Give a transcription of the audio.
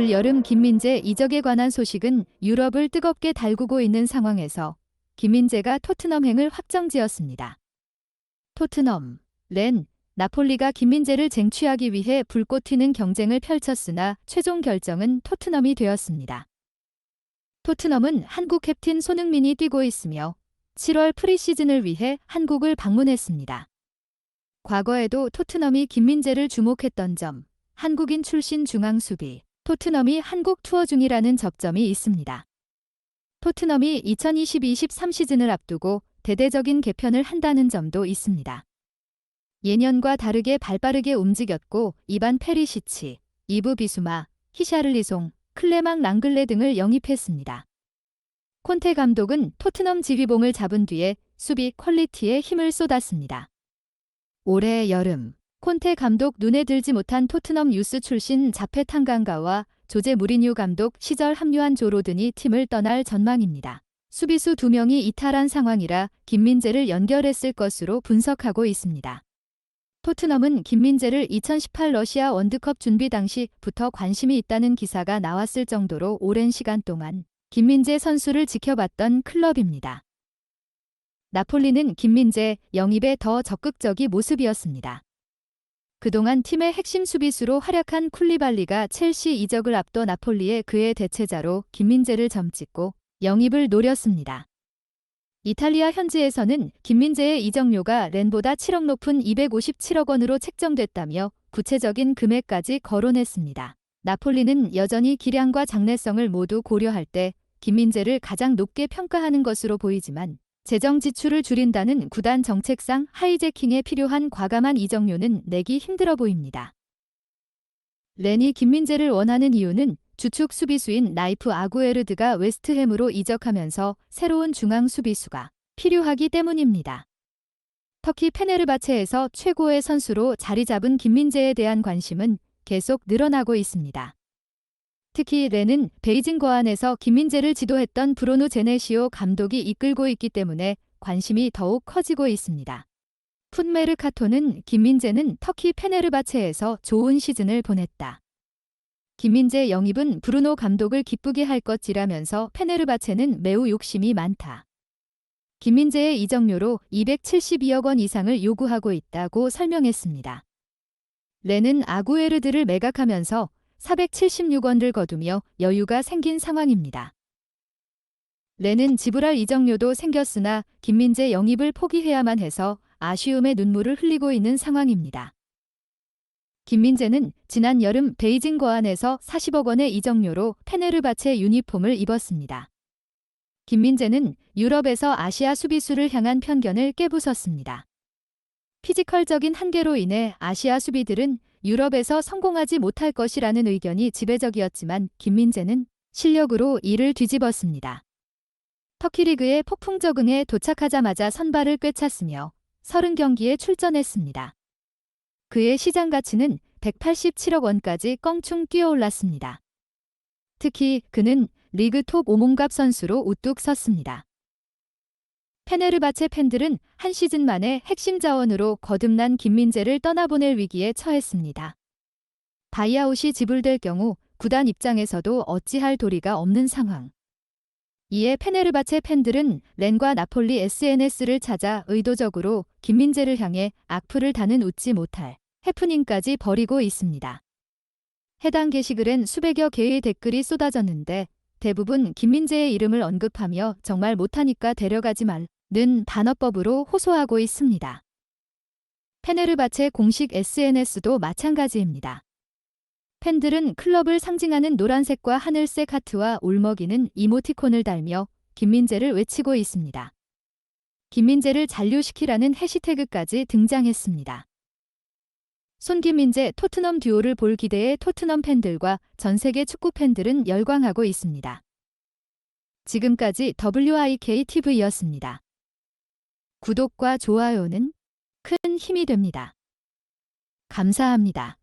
올 여름 김민재 이적에 관한 소식은 유럽을 뜨겁게 달구고 있는 상황에서 김민재가 토트넘행을 확정지었습니다. 토트넘, 렌, 나폴리가 김민재를 쟁취하기 위해 불꽃 튀는 경쟁을 펼쳤으나 최종 결정은 토트넘이 되었습니다. 토트넘은 한국 캡틴 손흥민이 뛰고 있으며 7월 프리시즌을 위해 한국을 방문했습니다. 과거에도 토트넘이 김민재를 주목했던 점, 한국인 출신 중앙수비, 토트넘이 한국 투어 중이라는 접점이 있습니다. 토트넘이 2022-23 시즌을 앞두고 대대적인 개편을 한다는 점도 있습니다. 예년과 다르게 발빠르게 움직였고 이반 페리시치, 이브 비수마, 히샤를리송, 클레망 랑글레 등을 영입했습니다. 콘테 감독은 토트넘 지휘봉을 잡은 뒤에 수비 퀄리티에 힘을 쏟았습니다. 올해 여름, 콘테 감독 눈에 들지 못한 토트넘 유스 출신 자페 탕강가와 조제 무리뉴 감독 시절 합류한 조로든이 팀을 떠날 전망입니다. 수비수 2명이 이탈한 상황이라 김민재를 연결했을 것으로 분석하고 있습니다. 토트넘은 김민재를 2018 러시아 월드컵 준비 당시부터 관심이 있다는 기사가 나왔을 정도로 오랜 시간 동안 김민재 선수를 지켜봤던 클럽입니다. 나폴리는 김민재 영입에 더 적극적인 모습이었습니다. 그동안 팀의 핵심 수비수로 활약한 쿨리발리가 첼시 이적을 앞둬 나폴리에 그의 대체자로 김민재를 점찍고 영입을 노렸습니다. 이탈리아 현지에서는 김민재의 이적료가 렌보다 7억 높은 257억 원으로 책정됐다며 구체적인 금액까지 거론했습니다. 나폴리는 여전히 기량과 장래성을 모두 고려할 때 김민재를 가장 높게 평가하는 것으로 보이지만 재정 지출을 줄인다는 구단 정책상 하이제킹에 필요한 과감한 이적료는 내기 힘들어 보입니다. 렌이 김민재를 원하는 이유는 주축 수비수인 라이프 아구에르드가 웨스트햄으로 이적하면서 새로운 중앙 수비수가 필요하기 때문입니다. 터키 페네르바체에서 최고의 선수로 자리 잡은 김민재에 대한 관심은 계속 늘어나고 있습니다. 특히 렌은 베이징 거안에서 김민재를 지도했던 브루노 제네시오 감독이 이끌고 있기 때문에 관심이 더욱 커지고 있습니다. 풋메르카토는 김민재는 터키 페네르바체에서 좋은 시즌을 보냈다. 김민재 영입은 브루노 감독을 기쁘게 할 것이라면서 페네르바체는 매우 욕심이 많다. 김민재의 이적료로 272억 원 이상을 요구하고 있다고 설명했습니다. 렌은 아구에르드를 매각하면서 476원을 거두며 여유가 생긴 상황입니다. 렌은 지불할 이적료도 생겼으나 김민재 영입을 포기해야만 해서 아쉬움의 눈물을 흘리고 있는 상황입니다. 김민재는 지난 여름 베이징 거안에서 40억 원의 이적료로 페네르바체 유니폼을 입었습니다. 김민재는 유럽에서 아시아 수비수를 향한 편견을 깨부쉈습니다. 피지컬적인 한계로 인해 아시아 수비들은 유럽에서 성공하지 못할 것이라는 의견이 지배적이었지만 김민재는 실력으로 이를 뒤집었습니다. 터키 리그에 폭풍 적응에 도착하자마자 선발을 꿰찼으며 30경기에 출전했습니다. 그의 시장 가치는 187억 원까지 껑충 뛰어올랐습니다. 특히 그는 리그 톱 5몸갑 선수로 우뚝 섰습니다. 페네르바체 팬들은 한 시즌 만에 핵심 자원으로 거듭난 김민재를 떠나보낼 위기에 처했습니다. 바이아웃이 지불될 경우 구단 입장에서도 어찌할 도리가 없는 상황. 이에 페네르바체 팬들은 렌과 나폴리 SNS를 찾아 의도적으로 김민재를 향해 악플을 다는 웃지 못할 해프닝까지 벌이고 있습니다. 해당 게시글엔 수백여 개의 댓글이 쏟아졌는데 대부분 김민재의 이름을 언급하며 정말 못하니까 데려가지 말는 단어법으로 호소하고 있습니다. 페네르바체 공식 SNS도 마찬가지입니다. 팬들은 클럽을 상징하는 노란색과 하늘색 하트와 울먹이는 이모티콘을 달며 김민재를 외치고 있습니다. 김민재를 잔류시키라는 해시태그까지 등장했습니다. 손김민재 토트넘 듀오를 볼 기대에 토트넘 팬들과 전 세계 축구 팬들은 열광하고 있습니다. 지금까지 WIKTV였습니다. 구독과 좋아요는 큰 힘이 됩니다. 감사합니다.